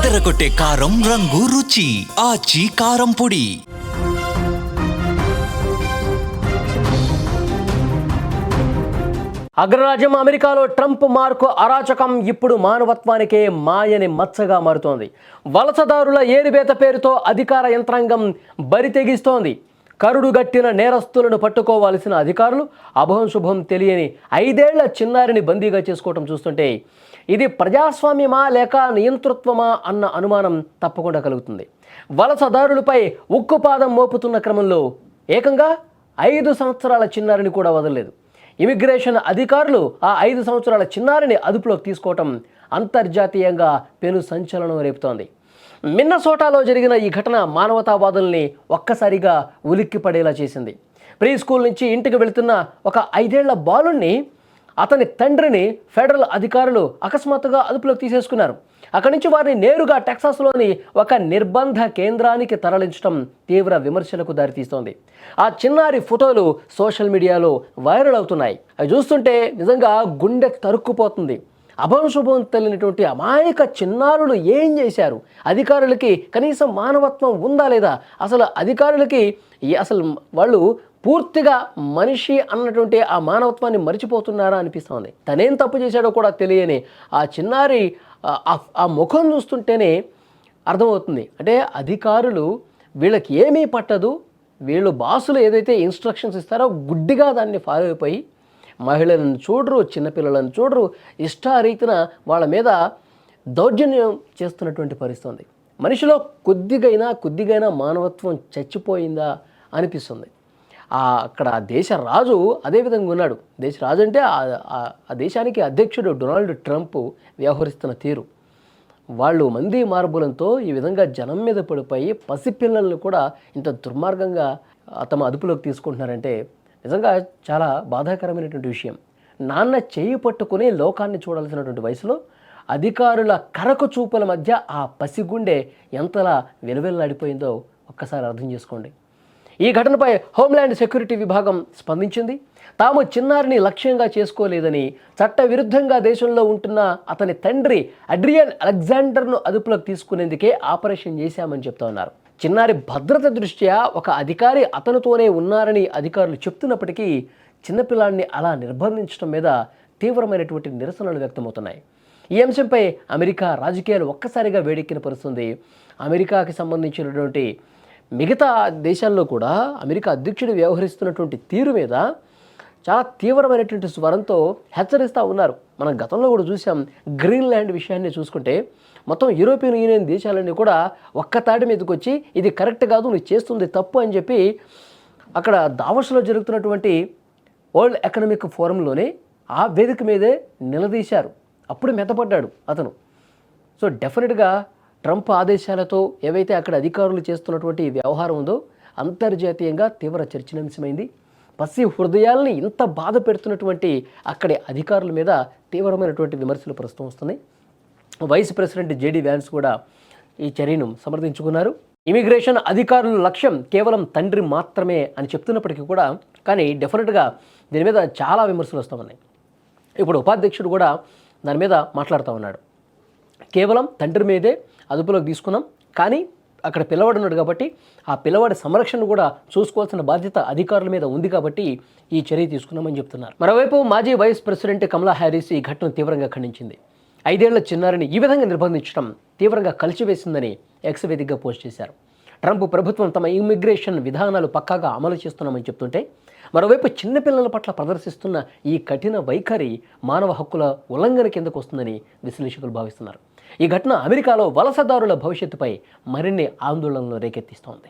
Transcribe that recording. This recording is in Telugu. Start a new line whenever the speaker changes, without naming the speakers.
అదరగొట్టే కారం రంగు రుచి ఆచి కారం పొడి.
అగ్రరాజ్యం అమెరికాలో ట్రంప్ మార్కు అరాచకం ఇప్పుడు మానవత్వానికే మాయని మచ్చగా మారుతోంది. వలసదారుల ఏరివేత పేరుతో అధికార యంత్రాంగం బరి తెగిస్తోంది. కరుడుగట్టిన నేరస్తులను పట్టుకోవాల్సిన అధికారులు అభం శుభం తెలియని 5 ఏళ్ల చిన్నారిని బందీగా చేసుకోవటం చూస్తుంటే ఇది ప్రజాస్వామ్యమా లేక నియంతృత్వమా అన్న అనుమానం తప్పకుండా కలుగుతుంది. వలసదారులపై ఉక్కుపాదం మోపుతున్న క్రమంలో ఏకంగా 5 సంవత్సరాల చిన్నారిని కూడా వదలలేదు. ఇమిగ్రేషన్ అధికారులు ఆ 5 సంవత్సరాల చిన్నారిని అదుపులోకి తీసుకోవటం అంతర్జాతీయంగా పెను సంచలనం రేపుతోంది. మిన్నసోటాలో జరిగిన ఈ ఘటన మానవతావాదుల్ని ఒక్కసారిగా ఉలిక్కి పడేలా చేసింది. ప్రీ స్కూల్ నుంచి ఇంటికి వెళుతున్న ఒక 5 ఏళ్ల బాలుణ్ణి అతని తండ్రిని ఫెడరల్ అధికారులు అకస్మాత్తుగా అదుపులోకి తీసేసుకున్నారు. అక్కడి నుంచి వారిని నేరుగా టెక్సాస్లోని ఒక నిర్బంధ కేంద్రానికి తరలించడం తీవ్ర విమర్శలకు దారితీస్తోంది. ఆ చిన్నారి ఫోటోలు సోషల్ మీడియాలో వైరల్ అవుతున్నాయి. అవి చూస్తుంటే నిజంగా గుండె తరుక్కుపోతుంది. అభంశుభం తెలియనటువంటి అమాయక చిన్నారులు ఏం చేశారు? అధికారులకి కనీసం మానవత్వం ఉందా లేదా? అసలు అధికారులకి అసలు వాళ్ళు పూర్తిగా మనిషి అన్నటువంటి ఆ మానవత్వాన్ని మర్చిపోతున్నారా అనిపిస్తోంది. తనేం తప్పు చేశాడో కూడా తెలియని ఆ చిన్నారి ఆ ముఖం చూస్తుంటేనే అర్థమవుతుంది. అంటే అధికారులు వీళ్ళకి ఏమీ పట్టదు, వీళ్ళు బాసులు ఏదైతే ఇన్స్ట్రక్షన్స్ ఇస్తారో గుడ్డిగా దాన్ని ఫాలో అయిపోయి మహిళలను చూడరు, చిన్నపిల్లలను చూడరు, ఇష్టారీతిన వాళ్ళ మీద దౌర్జన్యం చేస్తున్నటువంటి పరిస్థితి ఉంది. మనిషిలో కొద్దిగైనా మానవత్వం చచ్చిపోయిందా అనిపిస్తుంది. అక్కడ దేశ రాజు అదేవిధంగా ఉన్నాడు. దేశ రాజు అంటే ఆ దేశానికి అధ్యక్షుడు డొనాల్డ్ ట్రంప్ వ్యవహరిస్తున్న తీరు, వాళ్ళు మంది మార్బులంతో ఈ విధంగా జనం మీద పడిపోయి పసిపిల్లలను కూడా ఇంత దుర్మార్గంగా తమ అదుపులోకి తీసుకుంటున్నారంటే నిజంగా చాలా బాధాకరమైనటువంటి విషయం. నాన్న చేయి పట్టుకుని లోకాన్ని చూడాల్సినటువంటి వయసులో అధికారుల కరకు చూపుల మధ్య ఆ పసిగుండె ఎంతలా వెలువెల్లాడిపోయిందో ఒక్కసారి అర్థం చేసుకోండి. ఈ ఘటనపై హోమ్ల్యాండ్ సెక్యూరిటీ విభాగం స్పందించింది. తాము చిన్నారిని లక్ష్యంగా చేసుకోలేదని, చట్టవిరుద్ధంగా దేశంలో ఉంటున్న అతని తండ్రి అడ్రియన్ అలెగ్జాండర్ను అదుపులోకి తీసుకునేందుకే ఆపరేషన్ చేశామని చెప్తా ఉన్నారు. చిన్నారి భద్రత దృష్ట్యా ఒక అధికారి అతనితోనే ఉన్నారని అధికారులు చెప్తున్నప్పటికీ చిన్నపిల్లాడిని అలా నిర్బంధించడం మీద తీవ్రమైనటువంటి నిరసనలు వ్యక్తమవుతున్నాయి. ఈ అంశంపై అమెరికా రాజకీయాలు ఒక్కసారిగా వేడెక్కిన పరుస్తుంది. అమెరికాకి సంబంధించినటువంటి మిగతా దేశాల్లో కూడా అమెరికా అధ్యక్షుడు వ్యవహరిస్తున్నటువంటి తీరు మీద చాలా తీవ్రమైనటువంటి స్వరంతో హెచ్చరిస్తూ ఉన్నారు. మనం గతంలో కూడా చూసాం. గ్రీన్లాండ్ విషయాన్ని చూసుకుంటే మొత్తం యూరోపియన్ యూనియన్ దేశాలన్నీ కూడా ఒక్కతాటి మీదకి వచ్చి ఇది కరెక్ట్ కాదు, నువ్వు చేస్తుంది తప్పు అని చెప్పి అక్కడ దావోస్లో జరుగుతున్నటువంటి వరల్డ్ ఎకనామిక్ ఫోరంలోనే ఆ వేదిక మీదే నిలదీశారు. అప్పుడు మెత్తపడ్డాడు అతను. సో డెఫినెట్గా ట్రంప్ ఆదేశాలతో ఏవైతే అక్కడ అధికారులు చేస్తున్నటువంటి వ్యవహారం ఉందో అంతర్జాతీయంగా తీవ్ర చర్చనీయాంశమైంది. పసి హృదయాల్ని ఇంత బాధ పెడుతున్నటువంటి అక్కడి అధికారుల మీద తీవ్రమైనటువంటి విమర్శలు ప్రస్తుతం వస్తున్నాయి. వైస్ ప్రెసిడెంట్ జేడీ వ్యాన్స్ కూడా ఈ చర్యను సమర్థించుకున్నారు. ఇమిగ్రేషన్ అధికారుల లక్ష్యం కేవలం తండ్రి మాత్రమే అని చెప్తున్నప్పటికీ కూడా కానీ డెఫినెట్గా దీని మీద చాలా విమర్శలు వస్తూ ఉన్నాయి. ఇప్పుడు ఉపాధ్యక్షుడు కూడా దాని మీద మాట్లాడుతూ ఉన్నాడు. కేవలం తండ్రి మీదే అదుపులోకి తీసుకున్నాం, కానీ అక్కడ పిల్లవాడు ఉన్నాడు కాబట్టి ఆ పిల్లవాడి సంరక్షణ కూడా చూసుకోవాల్సిన బాధ్యత అధికారుల మీద ఉంది కాబట్టి ఈ చర్య తీసుకున్నామని చెప్తున్నారు. మరోవైపు మాజీ వైస్ ప్రెసిడెంట్ కమలా హ్యారిస్ ఈ ఘటనను తీవ్రంగా ఖండించింది. 5 ఏళ్ల చిన్నారిని ఈ విధంగా నిర్బంధించడం తీవ్రంగా కలిచివేసిందని ఎక్స్ వేదికగా పోస్ట్ చేశారు. ట్రంప్ ప్రభుత్వం తమ ఇమిగ్రేషన్ విధానాలు పక్కాగా అమలు చేస్తున్నామని చెప్తుంటే మరోవైపు చిన్నపిల్లల పట్ల ప్రదర్శిస్తున్న ఈ కఠిన వైఖరి మానవ హక్కుల ఉల్లంఘన కిందకు వస్తుందని విశ్లేషకులు భావిస్తున్నారు. ఈ ఘటన అమెరికాలో వలసదారుల భవిష్యత్తుపై మరిన్ని ఆందోళనలు రేకెత్తిస్తోంది.